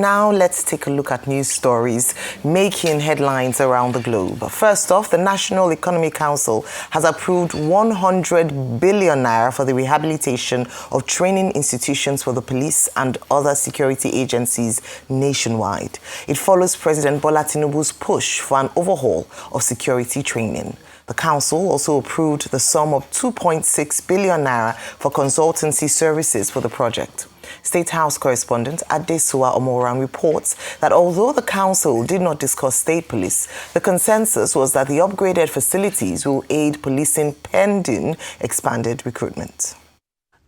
And now let's take a look at news stories making headlines around the globe. First off, the National Economic Council has approved 100 billion naira for the rehabilitation of training institutions for the police and other security agencies nationwide. It follows President Bola Tinubu's push for an overhaul of security training. The council also approved the sum of 2.6 billion naira for consultancy services for the project. State House correspondent Adesua Omoran reports that although the council did not discuss state police, the consensus was that the upgraded facilities will aid policing pending expanded recruitment.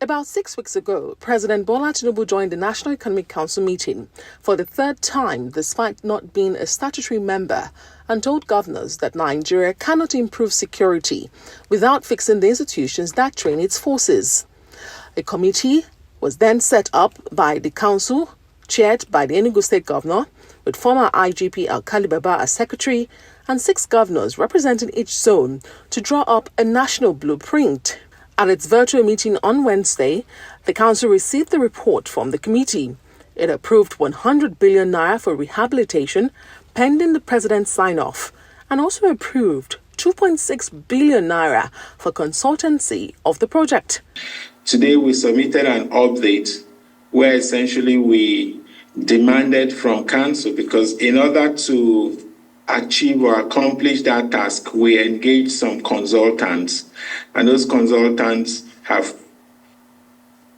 About 6 weeks ago, President Bola Tinubu joined the National Economic Council meeting for the third time despite not being a statutory member, and told governors that Nigeria cannot improve security without fixing the institutions that train its forces. A committee was then set up by the council, chaired by the Enugu State Governor, with former IGP Alkali Baba as secretary, and 6 governors representing each zone to draw up a national blueprint. At its virtual meeting on Wednesday, the council received the report from the committee. It approved 100 billion naira for rehabilitation, pending the president's sign-off, and also approved 2.6 billion naira for consultancy of the project. Today we submitted an update where essentially we demanded from council, because in order to achieve or accomplish that task, we engaged some consultants, and those consultants have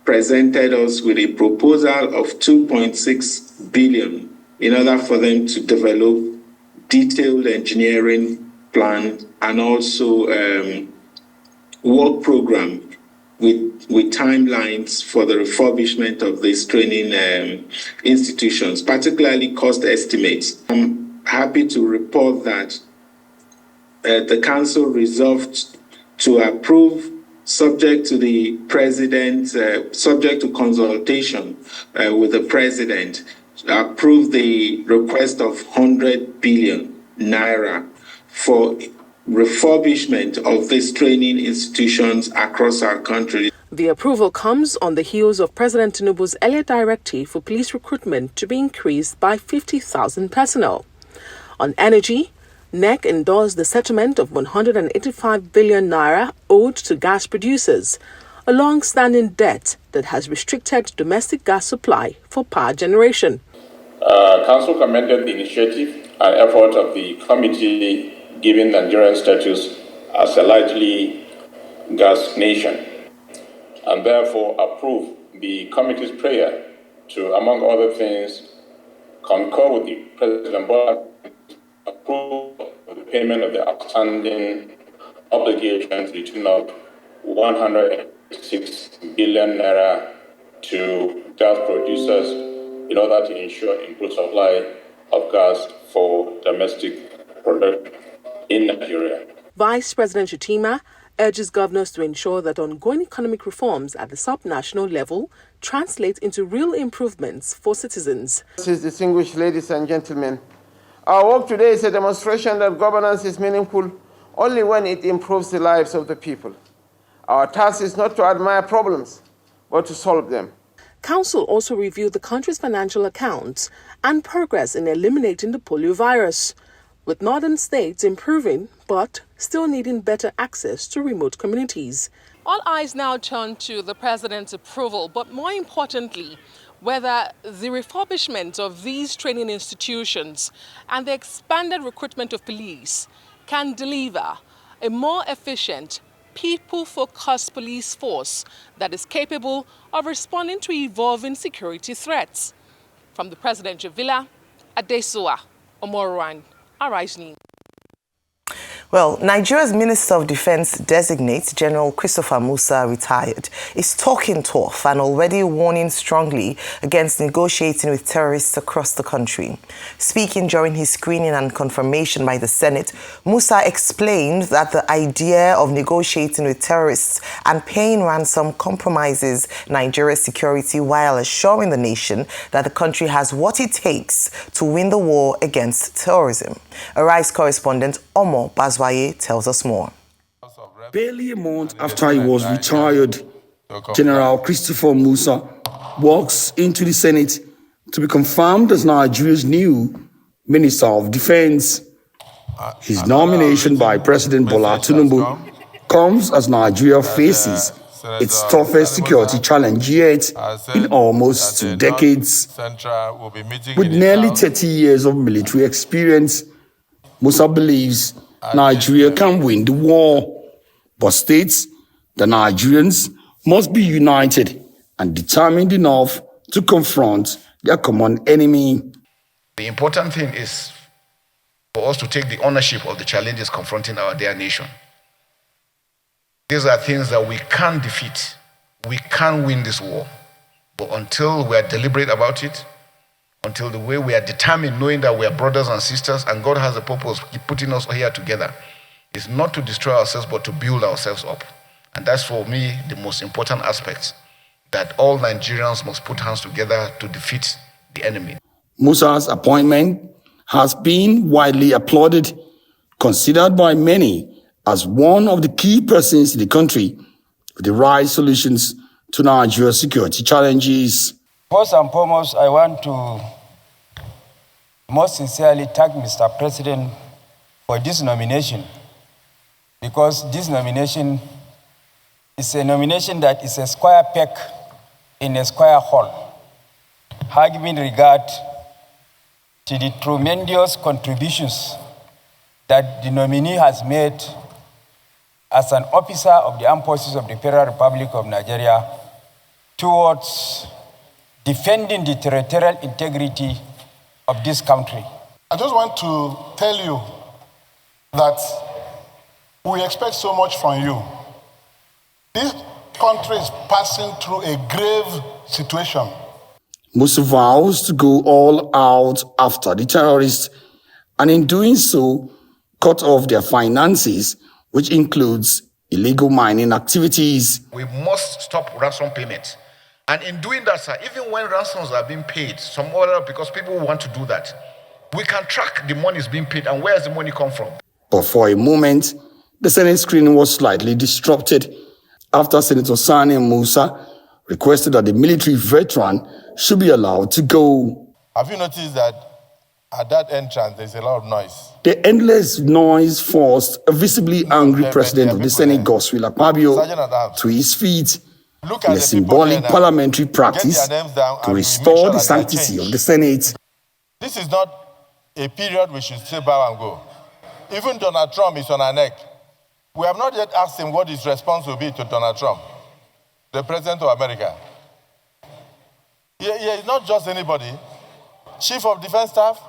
presented us with a proposal of 2.6 billion in order for them to develop detailed engineering plan and also work program with timelines for the refurbishment of these training institutions, particularly cost estimates. I'm happy to report that the council resolved to approve, subject to the president, subject to consultation with the president, approve the request of 100 billion naira for refurbishment of these training institutions across our country. The approval comes on the heels of President Tinubu's earlier directive for police recruitment to be increased by 50,000 personnel. On energy, NEC endorsed the settlement of 185 billion naira owed to gas producers, a long-standing debt that has restricted domestic gas supply for power generation. Council commended the initiative and effort of the committee giving Nigerian status as a largely gas nation, and therefore approve the committee's prayer to, among other things, concur with the President Bola approve the payment of the outstanding obligations to the tune of 106 billion naira to gas producers in order to ensure improved supply of gas for domestic production in Nigeria. Vice President Shettima urges governors to ensure that ongoing economic reforms at the sub-national level translate into real improvements for citizens. Distinguished ladies and gentlemen, our work today is a demonstration that governance is meaningful only when it improves the lives of the people. Our task is not to admire problems, but to solve them. Council also reviewed the country's financial accounts and progress in eliminating the polio virus, with northern states improving but still needing better access to remote communities. All eyes now turn to the president's approval, but more importantly, whether the refurbishment of these training institutions and the expanded recruitment of police can deliver a more efficient, people-focused police force that is capable of responding to evolving security threats. From the presidential villa, Adesua Omoran, Arise News. Well, Nigeria's Minister of Defense designate General Christopher Musa, retired, is talking tough and already warning strongly against negotiating with terrorists across the country. Speaking during his screening and confirmation by the Senate, Musa explained that the idea of negotiating with terrorists and paying ransom compromises Nigeria's security while assuring the nation that the country has what it takes to win the war against terrorism. Arise correspondent Omo Bazwaye tells us more. Barely a month after he was retired, General Christopher Musa walks into the Senate to be confirmed as Nigeria's new Minister of Defense. His nomination by President Bola Tinubu comes as Nigeria faces its toughest security challenge yet in almost 2 decades. With nearly 30 years of military experience, Musa believes Nigeria can win the war, but states the Nigerians must be united and determined enough to confront their common enemy. The important thing is for us to take the ownership of the challenges confronting our dear nation. These are things that we can't defeat. We can't win this war. But until we are deliberate about it, until the way we are determined, knowing that we are brothers and sisters, and God has a purpose, putting us here together, is not to destroy ourselves, but to build ourselves up. And that's, for me, the most important aspect, that all Nigerians must put hands together to defeat the enemy. Musa's appointment has been widely applauded, considered by many as one of the key persons in the country with the right solutions to Nigeria's security challenges. First and foremost, I want to most sincerely thank Mr. President for this nomination, because this nomination is a nomination that is a square peg in a square hole, having regard to the tremendous contributions that the nominee has made as an officer of the armed forces of the Federal Republic of Nigeria towards defending the territorial integrity of this country. I just want to tell you that we expect so much from you. This country is passing through a grave situation. Musa vows to go all out after the terrorists, and in doing so, cut off their finances, which includes illegal mining activities. We must stop ransom payments. And in doing that, sir, even when ransoms are being paid, some other, because people want to do that, we can track the money is being paid and where does the money come from. But for a moment, the Senate screening was slightly disrupted after Senator Sani Musa requested that the military veteran should be allowed to go. Have you noticed that at that entrance there's a lot of noise? The endless noise forced a visibly angry president of the Senate, Godswill Akpabio, to his feet in a symbolic parliamentary practice to restore the sanctity of the Senate. This is not a period we should say bow and go. Even Donald Trump is on our neck. We have not yet asked him what his response will be to Donald Trump, the president of America. He is not just anybody. Chief of Defense Staff,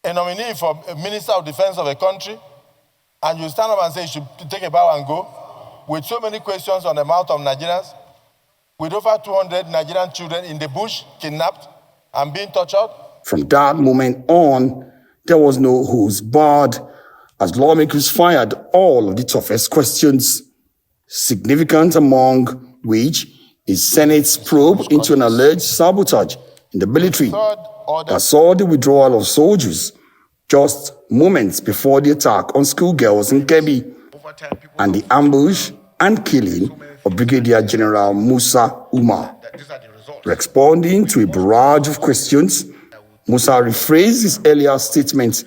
a nominee for a Minister of Defense of a country, and you stand up and say you should take a bow and go, with so many questions on the mouth of Nigerians, with over 200 Nigerian children in the bush, kidnapped and being tortured. From that moment on, there was no who's barred, as lawmakers fired all of the toughest questions, significant among which is Senate's probe into an alleged sabotage in the military that saw the withdrawal of soldiers just moments before the attack on schoolgirls in Kebbi and the ambush and killing of Brigadier General Musa Umar. Responding to a barrage of questions, Musa rephrased his earlier statement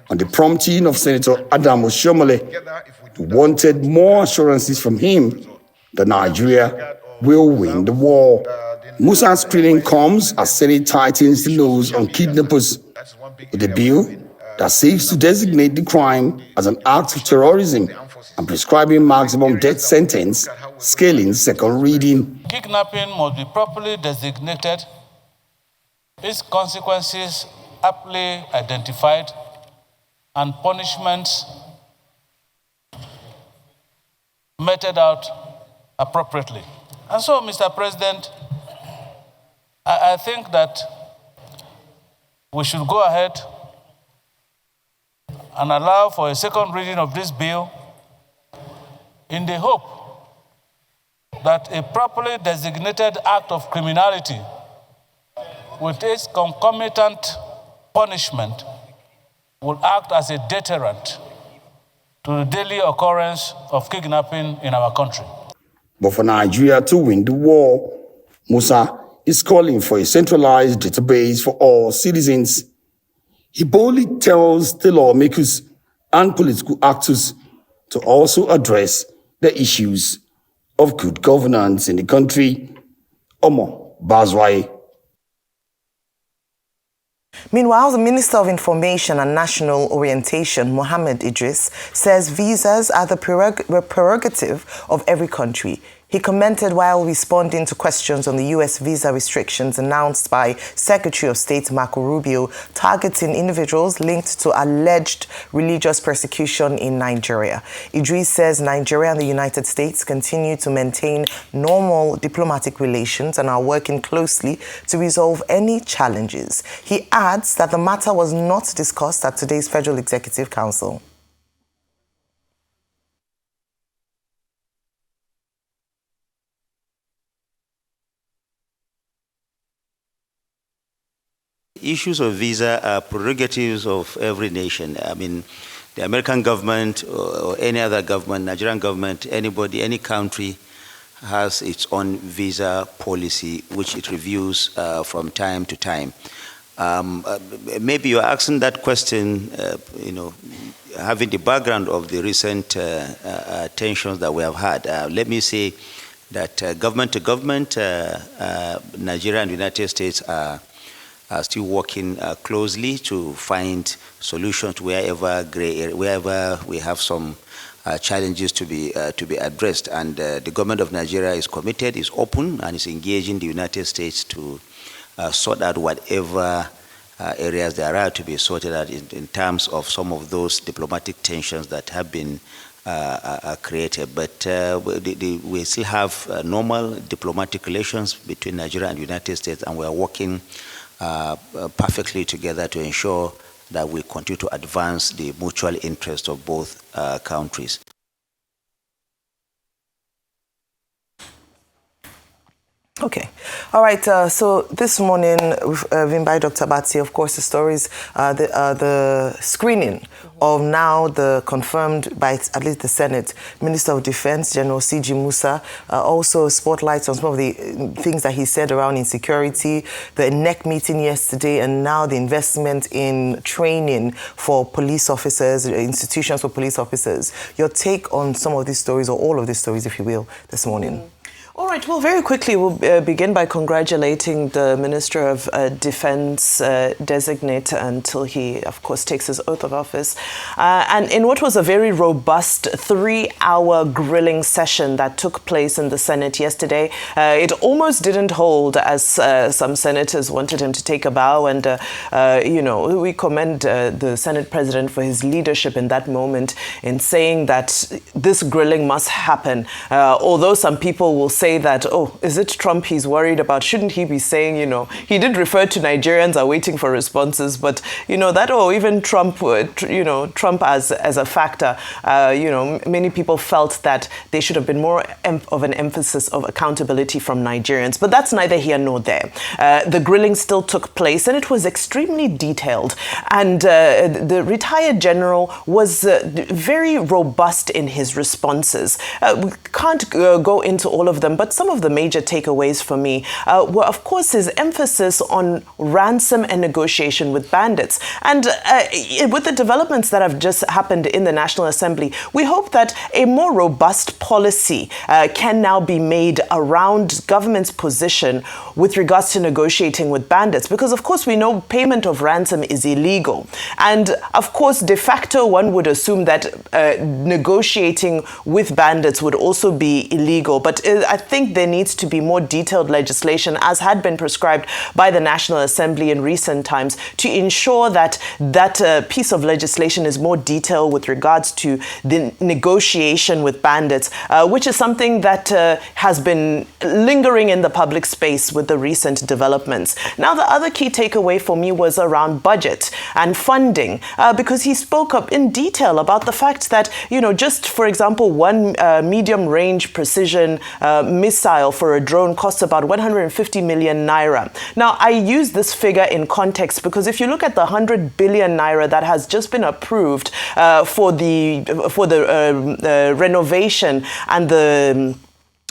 on the prompting of Senator Adam Oshomole, who wanted more assurances from him that Nigeria will win the war. Musa's screening comes as Senate tightens the laws on kidnappers with a bill that seeks to designate the crime as an act of terrorism and prescribing maximum death sentence, scaling second reading. Kidnapping must be properly designated, its consequences aptly identified, and punishments meted out appropriately. And so, Mr. President, I think that we should go ahead and allow for a second reading of this bill in the hope that a properly designated act of criminality with its concomitant punishment will act as a deterrent to the daily occurrence of kidnapping in our country. But for Nigeria to win the war, Musa is calling for a centralized database for all citizens. He boldly tells the lawmakers and political actors to also address the issues of good governance in the country. Omo Bazwai. Meanwhile, the Minister of Information and National Orientation, Mohammed Idris, says visas are the prerogative of every country. He commented while responding to questions on the U.S. visa restrictions announced by Secretary of State Marco Rubio, targeting individuals linked to alleged religious persecution in Nigeria. Idris says Nigeria and the United States continue to maintain normal diplomatic relations and are working closely to resolve any challenges. He adds that the matter was not discussed at today's Federal Executive Council. Issues of visa are prerogatives of every nation. I mean, the American government or any other government, Nigerian government, anybody, any country has its own visa policy, which it reviews from time to time. Maybe you're asking that question, having the background of the recent tensions that we have had. Let me say that government to government, Nigeria and the United States are still working closely to find solutions wherever we have some challenges to be addressed. And the government of Nigeria is committed, is open, and is engaging the United States to sort out whatever areas there are to be sorted out in terms of some of those diplomatic tensions that have been created. But we still have normal diplomatic relations between Nigeria and the United States, and we are working perfectly together to ensure that we continue to advance the mutual interest of both countries. Okay. All right. So this morning, we've invited Dr. Batsi, of course, the stories, the screening of now the confirmed by at least the Senate, Minister of Defense, General C.G. Musa, also spotlights on some of the things that he said around insecurity, the NEC meeting yesterday, and now the investment in training for police officers, institutions for police officers. Your take on some of these stories, or all of these stories, if you will, this morning? All right, well, very quickly, we'll begin by congratulating the Minister of Defense designate until he, of course, takes his oath of office. And in what was a very robust 3-hour grilling session that took place in the Senate yesterday, it almost didn't hold as some senators wanted him to take a bow. And, we commend the Senate President for his leadership in that moment in saying that this grilling must happen. Although some people will say that, oh, is it Trump he's worried about? Shouldn't he be saying, he did refer to Nigerians are waiting for responses, but, even Trump, Trump as a factor, many people felt that there should have been more of an emphasis of accountability from Nigerians. But that's neither here nor there. The grilling still took place, and it was extremely detailed. And the retired general was very robust in his responses. We can't go into all of them, but some of the major takeaways for me were, of course, his emphasis on ransom and negotiation with bandits. And with the developments that have just happened in the National Assembly, we hope that a more robust policy can now be made around government's position with regards to negotiating with bandits. Because, of course, we know payment of ransom is illegal. And, of course, de facto, one would assume that negotiating with bandits would also be illegal. But I think there needs to be more detailed legislation, as had been prescribed by the National Assembly in recent times, to ensure that that piece of legislation is more detailed with regards to the negotiation with bandits, which is something that has been lingering in the public space with the recent developments. Now, the other key takeaway for me was around budget and funding, because he spoke up in detail about the fact that, just for example, one medium-range precision missile for a drone costs about 150 million naira. Now, I use this figure in context because if you look at the 100 billion naira that has just been approved for the renovation and the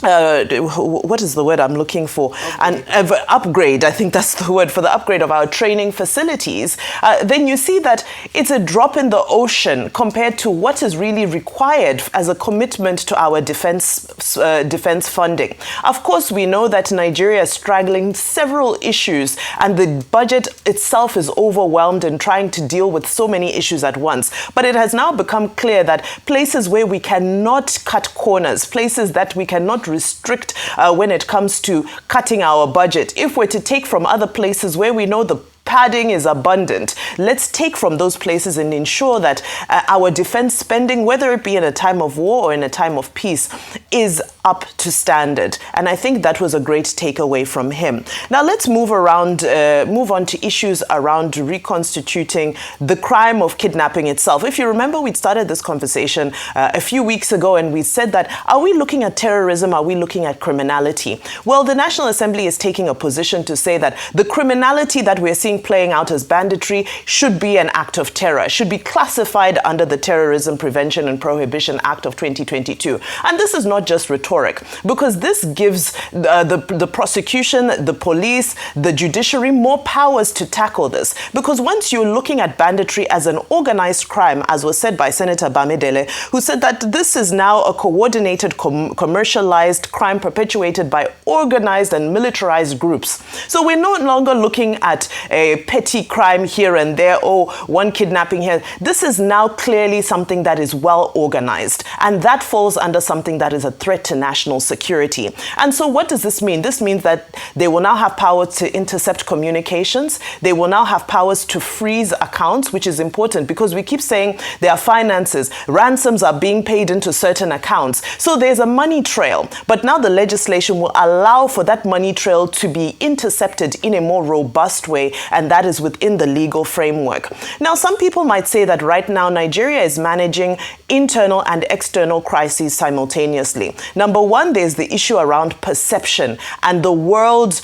what is the word I'm looking for? Upgrade. I think that's the word, for the upgrade of our training facilities. Then you see that it's a drop in the ocean compared to what is really required as a commitment to our defense funding. Of course, we know that Nigeria is struggling several issues, and the budget itself is overwhelmed in trying to deal with so many issues at once. But it has now become clear that places where we cannot cut corners, places that we cannot restrict when it comes to cutting our budget, if we're to take from other places where we know the padding is abundant, let's take from those places and ensure that our defense spending, whether it be in a time of war or in a time of peace, is up to standard. And I think that was a great takeaway from him. Now let's move on to issues around reconstituting the crime of kidnapping itself. If you remember, we'd started this conversation a few weeks ago, and we said that, are we looking at terrorism? Are we looking at criminality? Well, the National Assembly is taking a position to say that the criminality that we're seeing playing out as banditry should be an act of terror, should be classified under the Terrorism Prevention and Prohibition Act of 2022. And this is not just rhetoric, because this gives the prosecution, the police, the judiciary more powers to tackle this. Because once you're looking at banditry as an organized crime, as was said by Senator Bamidele, who said that this is now a coordinated, commercialized crime perpetuated by organized and militarized groups. So we're no longer looking at a petty crime here and there, or one kidnapping here. This is now clearly something that is well organized, and that falls under something that is a threat to national security. And so what does this mean? This means that they will now have power to intercept communications. They will now have powers to freeze accounts, which is important because we keep saying there are finances, ransoms are being paid into certain accounts. So there's a money trail, but now the legislation will allow for that money trail to be intercepted in a more robust way, and that is within the legal framework. Now, some people might say that right now Nigeria is managing internal and external crises simultaneously. Number one, there's the issue around perception and the world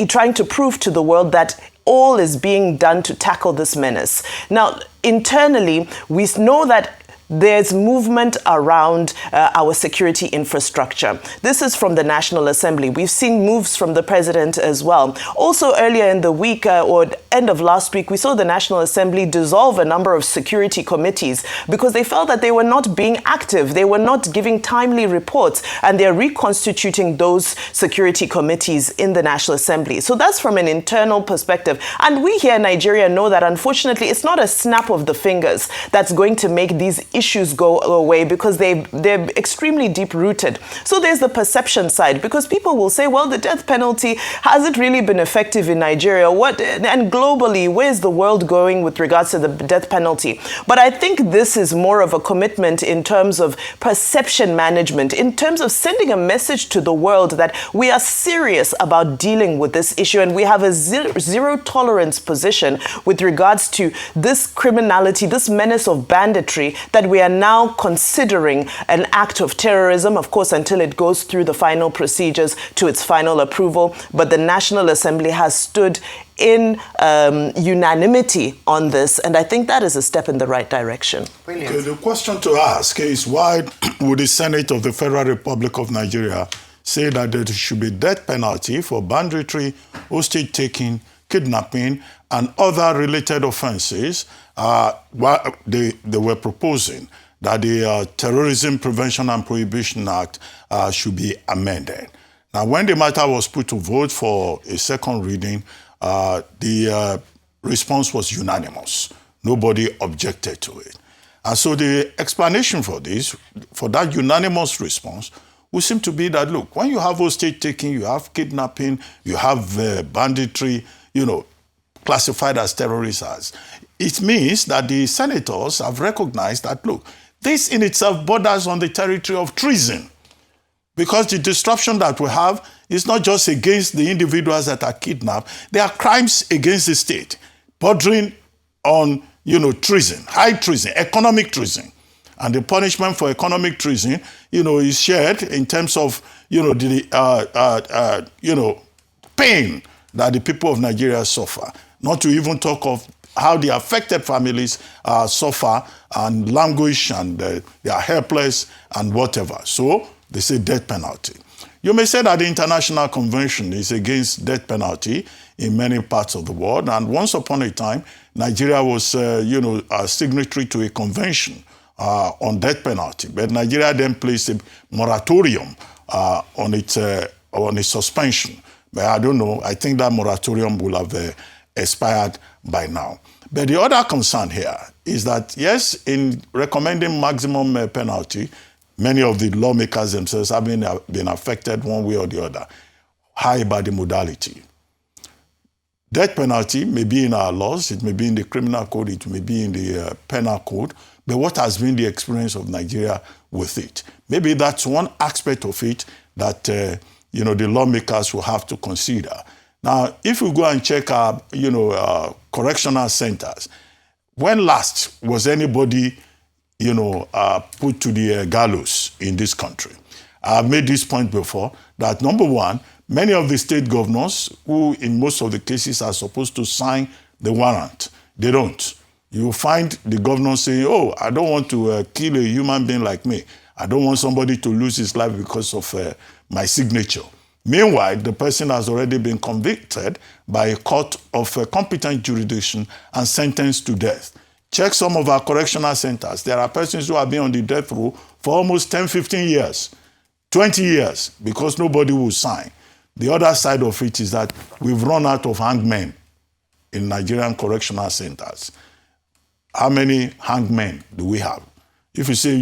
trying to prove to the world that all is being done to tackle this menace. Now, internally, we know that there's movement around our security infrastructure. This is from the National Assembly. We've seen moves from the president as well. Also earlier in the week or end of last week, we saw the National Assembly dissolve a number of security committees because they felt that they were not being active. They were not giving timely reports, and they're reconstituting those security committees in the National Assembly. So that's from an internal perspective. And we here in Nigeria know that unfortunately it's not a snap of the fingers that's going to make these issues go away, because they're extremely deep-rooted. So there's the perception side, because people will say, well, the death penalty, has it really been effective in Nigeria? And globally, where's the world going with regards to the death penalty? But I think this is more of a commitment in terms of perception management, in terms of sending a message to the world that we are serious about dealing with this issue, and we have a zero tolerance position with regards to this criminality, this menace of banditry that we are now considering an act of terrorism, of course, until it goes through the final procedures to its final approval. But the National Assembly has stood in unanimity on this, and I think that is a step in the right direction. Okay, the question to ask is, why would the Senate of the Federal Republic of Nigeria say that there should be death penalty for banditry, hostage-taking, kidnapping, and other related offenses? They were proposing that the Terrorism Prevention and Prohibition Act should be amended. Now, when the matter was put to vote for a second reading, the response was unanimous. Nobody objected to it. And so the explanation for this, for that unanimous response, would seem to be that, look, when you have hostage-taking, you have kidnapping, you have banditry, classified as terrorist acts, it means that the senators have recognized that, look, this in itself borders on the territory of treason, because the disruption that we have is not just against the individuals that are kidnapped. There are crimes against the state, bordering on, treason, high treason, economic treason. And the punishment for economic treason, is shared in terms of, the pain that the people of Nigeria suffer. Not to even talk of how the affected families suffer and languish, and they are helpless and whatever. So they say death penalty. You may say that the International Convention is against death penalty in many parts of the world, and once upon a time, Nigeria was, a signatory to a convention on death penalty. But Nigeria then placed a moratorium on its suspension. But I don't know. I think that moratorium will have expired by now. But the other concern here is that, yes, in recommending maximum penalty, many of the lawmakers themselves have been affected one way or the other. How about the modality? Death penalty may be in our laws, it may be in the criminal code, it may be in the penal code, but what has been the experience of Nigeria with it? Maybe that's one aspect of it that the lawmakers will have to consider. Now, if we go and check our correctional centers, when last was anybody put to the gallows in this country? I've made this point before, that number one, many of the state governors, who in most of the cases are supposed to sign the warrant, they don't. You find the governor saying, oh, I don't want to kill a human being like me. I don't want somebody to lose his life because of my signature. Meanwhile, the person has already been convicted by a court of competent jurisdiction and sentenced to death. Check some of our correctional centers. There are persons who have been on the death row for almost 10, 15 years, 20 years, because nobody will sign. The other side of it is that we've run out of hangmen in Nigerian correctional centers. How many hangmen do we have? If you say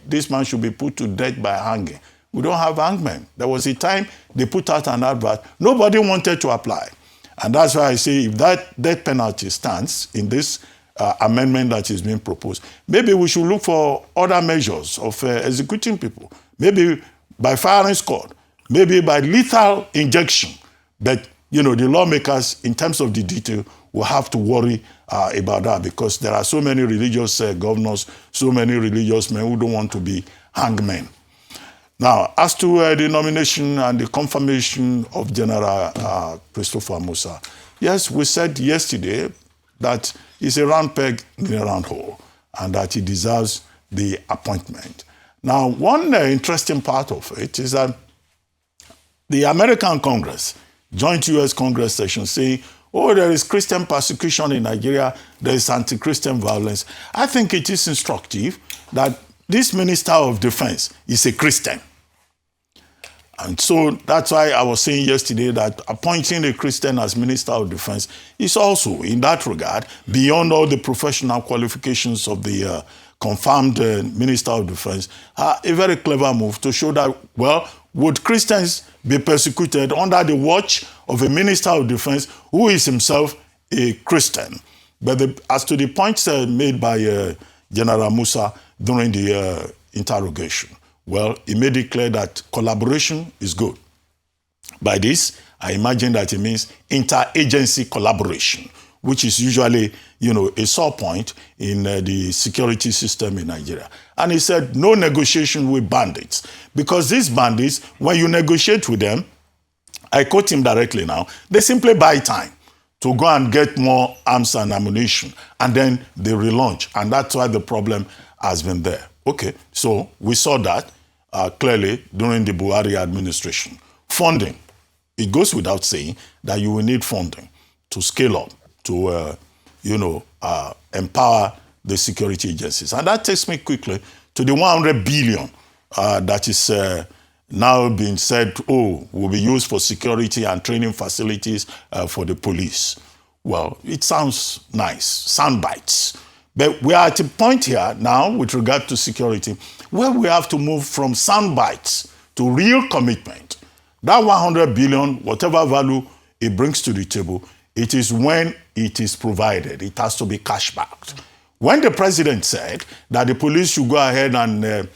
this man should be put to death by hanging, we don't have hangmen. There was a time they put out an advert. Nobody wanted to apply. And that's why I say if that death penalty stands in this amendment that is being proposed, maybe we should look for other measures of executing people. Maybe by firing squad, maybe by lethal injection. But, the lawmakers, in terms of the detail, will have to worry about that, because there are so many religious governors, so many religious men who don't want to be hangmen. Now, as to the nomination and the confirmation of General Christopher Musa, yes, we said yesterday that he's a round peg in a round hole and that he deserves the appointment. Now, one interesting part of it is that the American Congress, joint U.S. Congress session, saying, oh, there is Christian persecution in Nigeria, there is anti-Christian violence. I think it is instructive that this Minister of Defense is a Christian. And so that's why I was saying yesterday that appointing a Christian as Minister of Defense is also, in that regard, beyond all the professional qualifications of the confirmed Minister of Defense, a very clever move to show that, well, would Christians be persecuted under the watch of a Minister of Defense who is himself a Christian? But as to the points made by General Musa during the interrogation, well, he made it clear that collaboration is good. By this, I imagine that it means interagency collaboration, which is usually, a sore point in the security system in Nigeria. And he said, no negotiation with bandits. Because these bandits, when you negotiate with them, I quote him directly now, they simply buy time to go and get more arms and ammunition, and then they relaunch. And that's why the problem has been there. Okay, so we saw that clearly during the Buhari administration. Funding. It goes without saying that you will need funding to scale up, to, empower the security agencies. And that takes me quickly to the 100 billion that is now being said, will be used for security and training facilities for the police. Well, it sounds nice, sound bites. But we are at a point here now with regard to security where we have to move from sound bites to real commitment. That 100 billion, whatever value it brings to the table, it is when it is provided. It has to be cash backed. When the president said that the police should go ahead and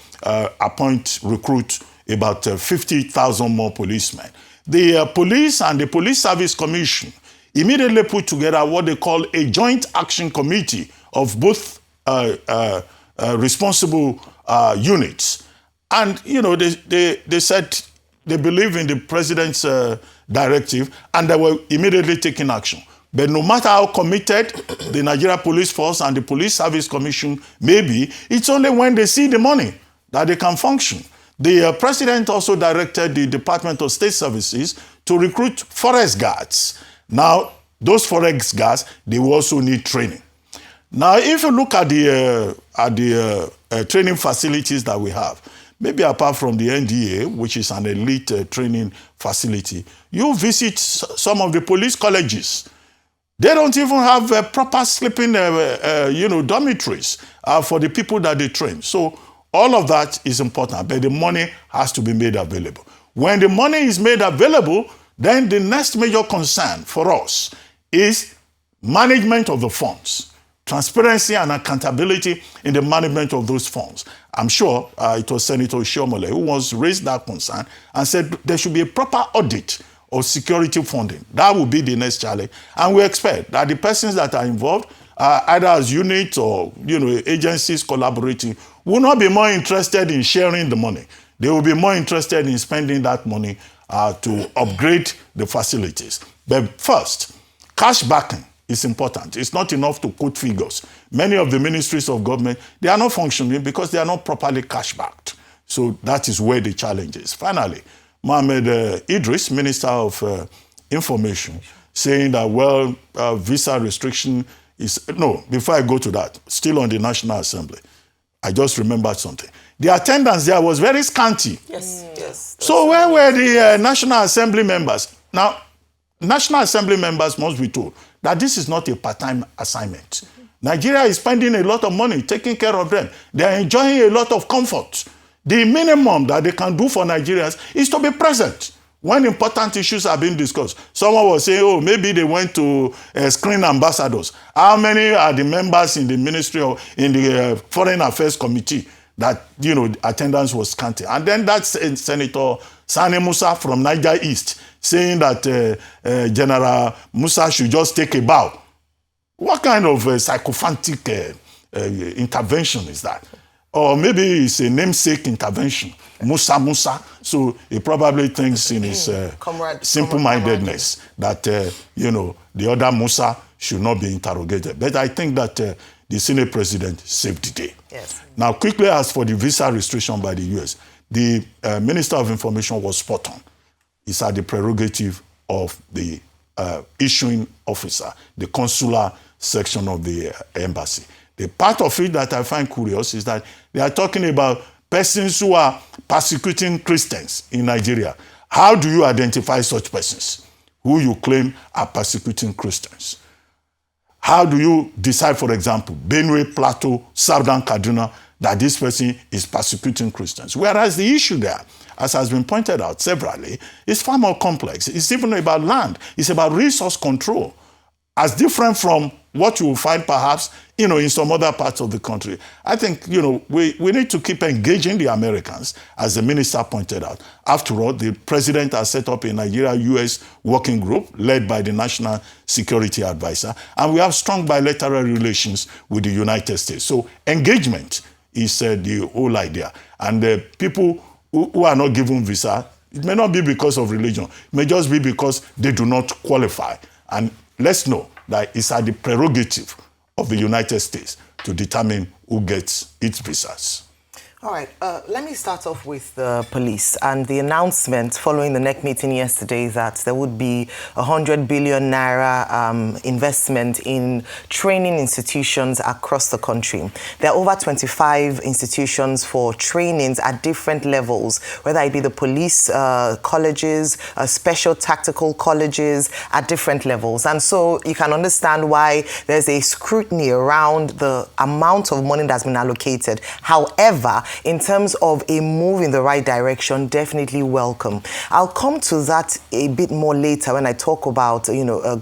recruit about 50,000 more policemen, the police and the Police Service Commission immediately put together what they call a joint action committee of both responsible units. And, they said they believe in the president's directive, and they were immediately taking action. But no matter how committed the Nigeria Police Force and the Police Service Commission may be, it's only when they see the money that they can function. The president also directed the Department of State Services to recruit forest guards. Now, those forest guards, they will also need training. Now, if you look at the training facilities that we have, maybe apart from the NDA, which is an elite training facility, you visit some of the police colleges. They don't even have proper sleeping, dormitories for the people that they train. So all of that is important, but the money has to be made available. When the money is made available, then the next major concern for us is management of the funds. Transparency and accountability in the management of those funds. I'm sure it was Senator Shiomole who once raised that concern and said there should be a proper audit of security funding. That will be the next challenge. And we expect that the persons that are involved, either as units or agencies collaborating, will not be more interested in sharing the money. They will be more interested in spending that money to upgrade the facilities. But first, cash backing is important. It's not enough to quote figures. Many of the ministries of government, they are not functioning because they are not properly cash backed. So that is where the challenge is. Finally, Mohammed Idris, Minister of Information, saying that, visa restriction is... No, before I go to that, still on the National Assembly, I just remembered something. The attendance there was very scanty. Yes. So where were the National Assembly members? Now, National Assembly members must be told that this is not a part-time assignment. Nigeria is spending a lot of money taking care of them. They are enjoying a lot of comfort. The minimum that they can do for Nigerians is to be present when important issues are being discussed. Someone was saying, maybe they went to screen ambassadors. How many are the members in the ministry or in the Foreign Affairs Committee that, attendance was scanty? And then that's Senator Sani Musa from Niger East saying that General Musa should just take a bow. What kind of sycophantic intervention is that? Or maybe it's a namesake intervention, Musa. So he probably thinks in his simple-mindedness that, the other Musa should not be interrogated. But I think that the Senate President saved the day. Yes. Now, quickly, as for the visa restriction by the U.S., the Minister of Information was spot on. It's at the prerogative of the issuing officer, the consular section of the embassy. The part of it that I find curious is that they are talking about persons who are persecuting Christians in Nigeria. How do you identify such persons who you claim are persecuting Christians? How do you decide, for example, Benue, Plateau, Southern Kaduna, that this person is persecuting Christians? Whereas the issue there, as has been pointed out severally, is far more complex. It's even about land. It's about resource control, as different from what you will find perhaps, in some other parts of the country. I think, we need to keep engaging the Americans, as the minister pointed out. After all, the president has set up a Nigeria-US working group led by the National Security Advisor, and we have strong bilateral relations with the United States. So engagement is the whole idea. And people who are not given visa, it may not be because of religion. It may just be because they do not qualify. And let's know that it's at the prerogative of the United States to determine who gets its visas. All right, let me start off with the police and the announcement following the NEC meeting yesterday that there would be 100 billion naira investment in training institutions across the country. There are over 25 institutions for trainings at different levels, whether it be the police colleges, special tactical colleges at different levels. And so you can understand why there's a scrutiny around the amount of money that's been allocated. However, in terms of a move in the right direction, definitely welcome. I'll come to that a bit more later when I talk about,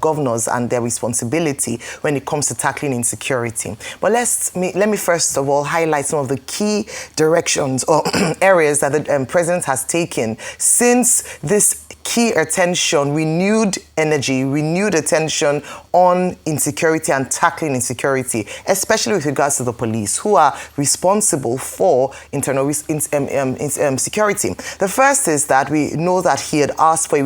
governors and their responsibility when it comes to tackling insecurity. But let me first of all highlight some of the key directions or areas that the president has taken since this key attention, renewed energy, renewed attention on insecurity and tackling insecurity, especially with regards to the police, who are responsible for internal security. The first is that we know that he had asked for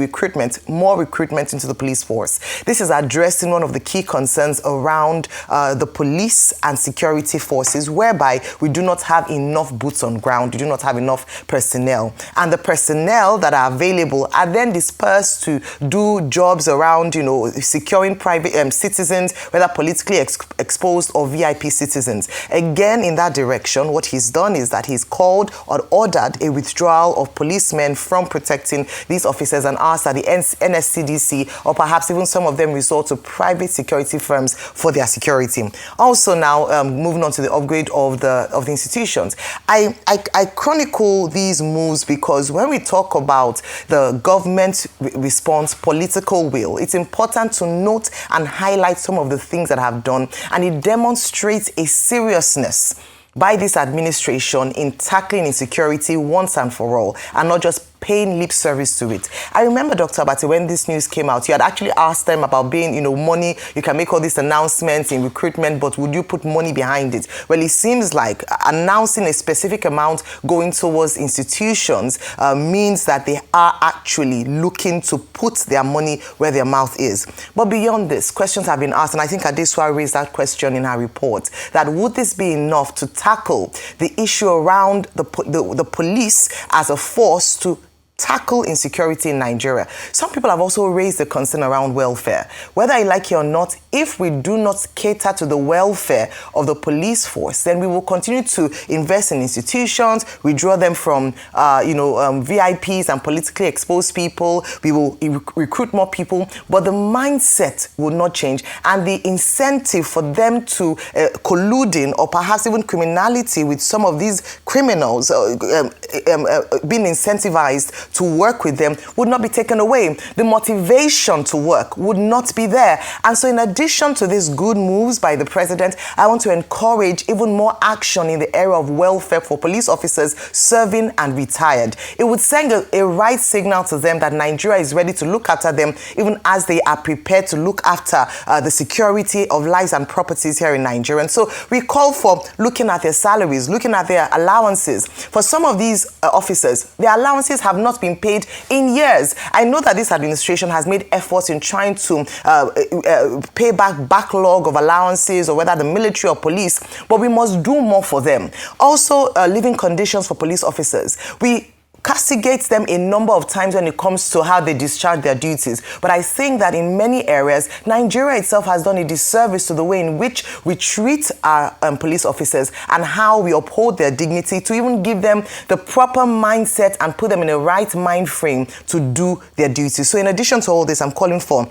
more recruitment into the police force. This is addressing one of the key concerns around the police and security forces, whereby we do not have enough boots on ground, we do not have enough personnel. And the personnel that are available are then dispersed to do jobs around, securing private citizens, whether politically exposed or VIP citizens. Again, in that direction, what he's done is that he's called or ordered a withdrawal of policemen from protecting these officers and asked that the NSCDC or perhaps even some of them resort to private security firms for their security. Also now, moving on to the upgrade of the institutions. I chronicle these moves because when we talk about the government response, political will, it's important to note and highlight some of the things that have done, and it demonstrates a seriousness by this administration in tackling insecurity once and for all, and not just paying lip service to it. I remember, Dr. Abati, when this news came out, you had actually asked them about being, money, you can make all these announcements in recruitment, but would you put money behind it? Well, it seems like announcing a specific amount going towards institutions means that they are actually looking to put their money where their mouth is. But beyond this, questions have been asked, and I think Adesua raised that question in her report, that would this be enough to tackle the issue around the police as a force to tackle insecurity in Nigeria? Some people have also raised the concern around welfare. Whether you like it or not, if we do not cater to the welfare of the police force, then we will continue to invest in institutions, withdraw them from, VIPs and politically exposed people. We will recruit more people, but the mindset will not change. And the incentive for them to colluding or perhaps even criminality with some of these criminals being incentivized to work with them would not be taken away. The motivation to work would not be there. And so in addition to these good moves by the president, I want to encourage even more action in the area of welfare for police officers serving and retired. It would send a right signal to them that Nigeria is ready to look after them, even as they are prepared to look after the security of lives and properties here in Nigeria. And so we call for looking at their salaries, looking at their allowances. For some of these officers, their allowances have not been paid in years. I know that this administration has made efforts in trying to pay back backlog of allowances, or whether the military or police, but we must do more for them. Also, living conditions for police officers. We castigate them a number of times when it comes to how they discharge their duties. But I think that in many areas, Nigeria itself has done a disservice to the way in which we treat our police officers and how we uphold their dignity, to even give them the proper mindset and put them in a right mind frame to do their duties. So in addition to all this, I'm calling for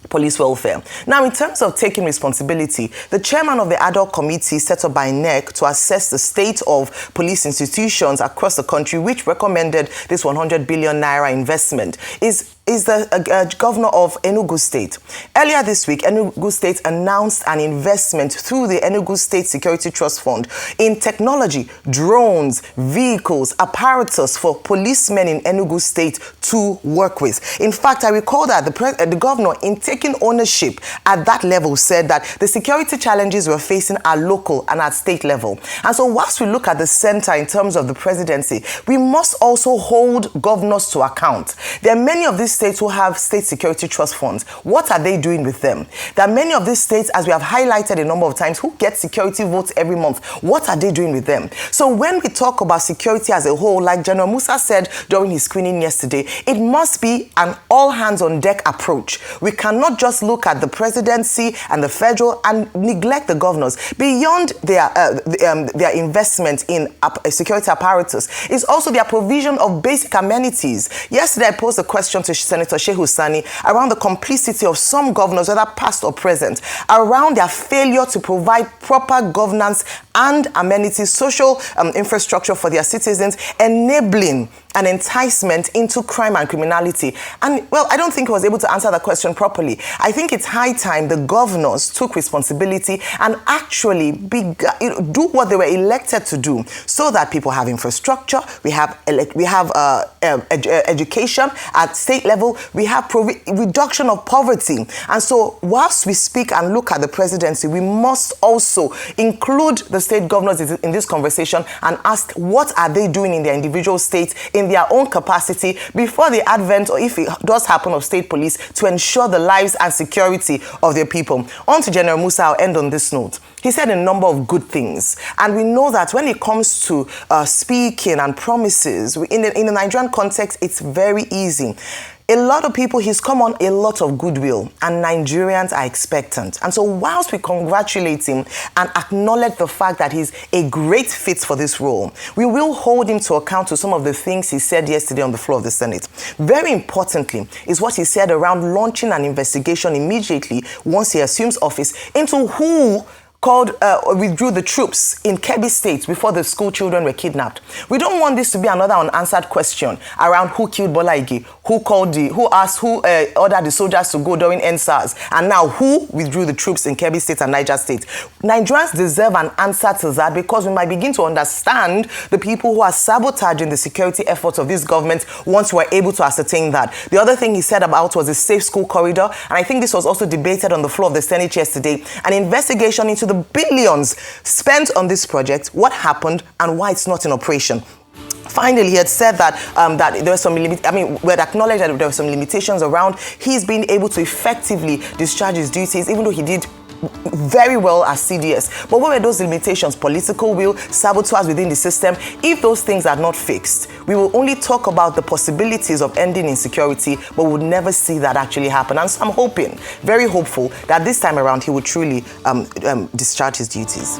police welfare. Now, in terms of taking responsibility, the chairman of the ad hoc committee set up by NEC to assess the state of police institutions across the country, which recommended this 100 billion naira investment, is the governor of Enugu State. Earlier this week, Enugu State announced an investment through the Enugu State Security Trust Fund in technology, drones, vehicles, apparatus for policemen in Enugu State to work with. In fact, I recall that the governor, in taking ownership at that level, said that the security challenges we're facing are local and at state level. And so whilst we look at the center in terms of the presidency, we must also hold governors to account. There are many of these states who have state security trust funds. What are they doing with them? There are many of these states, as we have highlighted a number of times, who get security votes every month. What are they doing with them? So when we talk about security as a whole, like General Musa said during his screening yesterday, it must be an all-hands-on-deck approach. We cannot just look at the presidency and the federal and neglect the governors. Beyond their investment in security apparatus is also their provision of basic amenities. Yesterday, I posed a question to Senator Shehu Sani around the complicity of some governors, whether past or present, around their failure to provide proper governance and amenities, social infrastructure for their citizens, enabling an enticement into crime and criminality. And, well, I don't think he was able to answer that question properly. I think it's high time the governors took responsibility and actually do what they were elected to do, so that people have infrastructure, we have education at state level, we have reduction of poverty. And so whilst we speak and look at the presidency, we must also include the state governors in this conversation and ask what are they doing in their individual states, in their own capacity, before the advent, or if it does happen, of state police, to ensure the lives and security of their people. On to General Musa, I'll end on this note. He said a number of good things, and we know that when it comes to speaking and promises, in the Nigerian context, it's very easy. A lot of people, he's come on a lot of goodwill, and Nigerians are expectant. And so whilst we congratulate him and acknowledge the fact that he's a great fit for this role, we will hold him to account to some of the things he said yesterday on the floor of the Senate. Very importantly is what he said around launching an investigation immediately once he assumes office into who withdrew the troops in Kebbi State before the school children were kidnapped. We don't want this to be another unanswered question around who killed Bola Ige, who ordered the soldiers to go during NSAS, and now who withdrew the troops in Kebbi State and Niger State. Nigerians deserve an answer to that, because we might begin to understand the people who are sabotaging the security efforts of this government once we're able to ascertain that. The other thing he said about was the safe school corridor, and I think this was also debated on the floor of the Senate yesterday. An investigation into the billions spent on this project, what happened, and why it's not in operation. Finally, he had said that there were some we had acknowledged that there were some limitations around his being able to effectively discharge his duties, even though he did very well as CDS. But what were those limitations? Political will, saboteurs within the system. If those things are not fixed, we will only talk about the possibilities of ending insecurity, but we'll never see that actually happen. And so I'm hoping, very hopeful, that this time around he will truly discharge his duties.